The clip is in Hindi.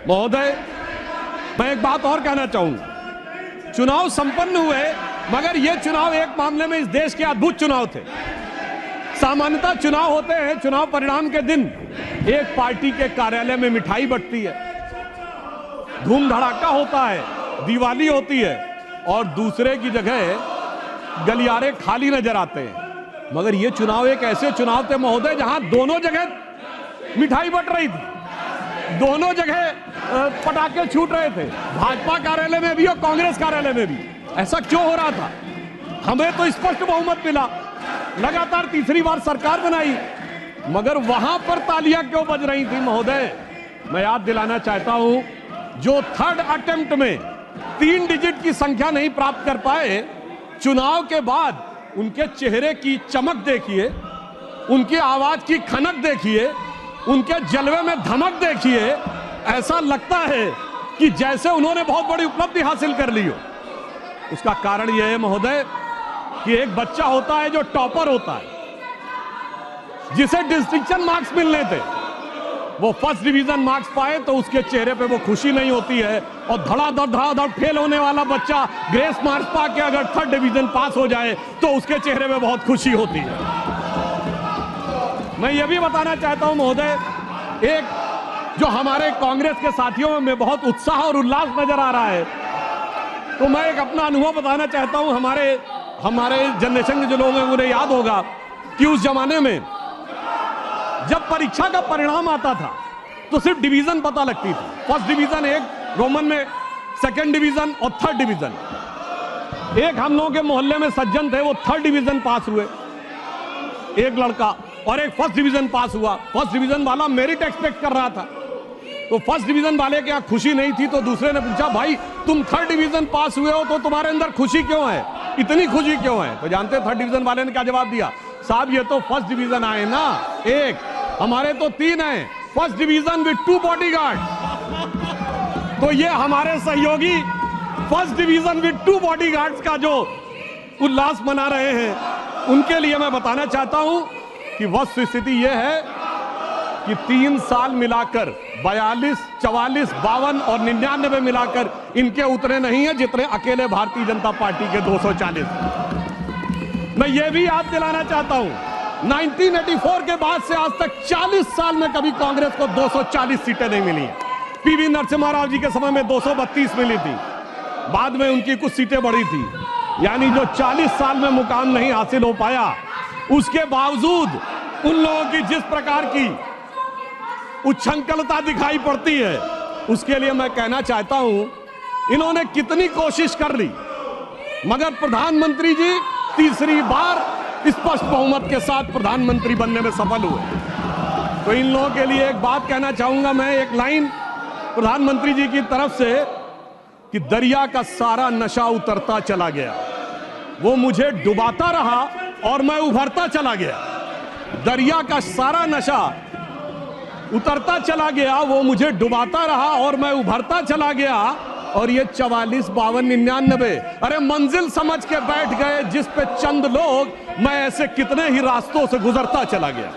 महोदय, मैं एक बात और कहना चाहूंगा। चुनाव संपन्न हुए, मगर ये चुनाव एक मामले में इस देश के अद्भुत चुनाव थे। सामान्यतः चुनाव होते हैं, चुनाव परिणाम के दिन एक पार्टी के कार्यालय में मिठाई बंटती है, धूम धड़ाका होता है, दिवाली होती है, और दूसरे की जगह गलियारे खाली नजर आते हैं। मगर ये चुनाव एक ऐसे चुनाव थे महोदय जहां दोनों जगह मिठाई बंट रही थी, दोनों जगह पटाखे छूट रहे थे, भाजपा कार्यालय में भी और कांग्रेस कार्यालय में भी। ऐसा क्यों हो रहा था? हमें तो स्पष्ट बहुमत मिला, लगातार तीसरी बार सरकार बनाई, मगर वहां पर तालियां क्यों बज रही थी महोदय? मैं याद दिलाना चाहता हूं, जो थर्ड अटेम्प्ट में 3 डिजिट की संख्या नहीं प्राप्त कर पाए, चुनाव के बाद उनके चेहरे की चमक देखिए, उनकी आवाज की खनक देखिए, उनके जलवे में धमक देखिए। ऐसा लगता है कि जैसे उन्होंने बहुत बड़ी उपलब्धि हासिल कर ली हो। उसका कारण यह है महोदय कि एक बच्चा होता है जो टॉपर होता है, जिसे डिस्टिंक्शन मार्क्स मिलने थे, वो फर्स्ट डिवीजन मार्क्स पाए तो उसके चेहरे पे वो खुशी नहीं होती है, और धड़ाधड़ फेल होने वाला बच्चा ग्रेस मार्क्स पा के अगर थर्ड डिवीजन पास हो जाए तो उसके चेहरे पे बहुत खुशी होती है। मैं ये भी बताना चाहता हूं महोदय, एक जो हमारे कांग्रेस के साथियों में बहुत उत्साह और उल्लास नजर आ रहा है, तो मैं एक अपना अनुभव बताना चाहता हूं। हमारे जनरेशन के जो लोग हैं उन्हें याद होगा कि उस जमाने में जब परीक्षा का परिणाम आता था तो सिर्फ डिवीजन पता लगती थी। फर्स्ट डिवीजन एक रोमन में, सेकंड डिवीजन और थर्ड डिवीजन। एक हम लोगों के मोहल्ले में सज्जन थे, वो थर्ड डिवीजन पास हुए, एक लड़का, और एक फर्स्ट डिवीजन पास हुआ। फर्स्ट डिवीजन वाला मेरिट एक्सपेक्ट कर रहा था, तो फर्स्ट डिवीजन वाले के यहाँ खुशी नहीं थी, तो दूसरे ने पूछा, भाई तुम थर्ड डिवीजन पास हुए हो तो तुम्हारे अंदर खुशी क्यों है, इतनी खुशी क्यों है? तो जानते थर्ड डिवीजन वाले ने क्या जवाब दिया? साहब ये तो फर्स्ट डिवीजन आए ना, एक, हमारे तो 3 हैं, फर्स्ट डिवीजन विद 2 बॉडीगार्ड। तो ये हमारे सहयोगी फर्स्ट डिवीजन विद 2 बॉडीगार्ड्स का जो उल्लास मना रहे हैं, उनके लिए मैं बताना चाहता हूं कि वस्तु स्थिति यह है कि 3 साल मिलाकर 42, 44, 52 और 99 मिलाकर इनके उतने नहीं है जितने अकेले भारतीय जनता पार्टी के 240। मैं ये भी याद दिलाना चाहता हूं, 1984 के बाद से आज तक 40 साल में कभी कांग्रेस को 240 सीटें नहीं मिली। पीवी नरसिम्हा राव जी के समय में 232 मिली थी, बाद में उनकी कुछ सीटें बढ़ी थी, यानी जो 40 साल में मुकाम नहीं हासिल हो पाया, उसके बावजूद उन लोगों की जिस प्रकार की उच्छृंखलता दिखाई पड़ती है, उसके लिए मैं कहना चाहता हूं, इन्होंने कितनी कोशिश कर ली, मगर प्रधानमंत्री जी तीसरी बार स्पष्ट बहुमत के साथ प्रधानमंत्री बनने में सफल हुए। तो इन लोगों के लिए एक बात कहना चाहूंगा मैं, एक लाइन प्रधानमंत्री जी की तरफ से, कि दरिया का सारा नशा उतरता चला गया, वो मुझे डुबाता रहा और मैं उभरता चला गया। दरिया का सारा नशा उतरता चला गया, वो मुझे डुबाता रहा और मैं उभरता चला गया। और ये 44, 52, 99, अरे मंजिल समझ के बैठ गए जिस पे चंद लोग, मैं ऐसे कितने ही रास्तों से गुजरता चला गया।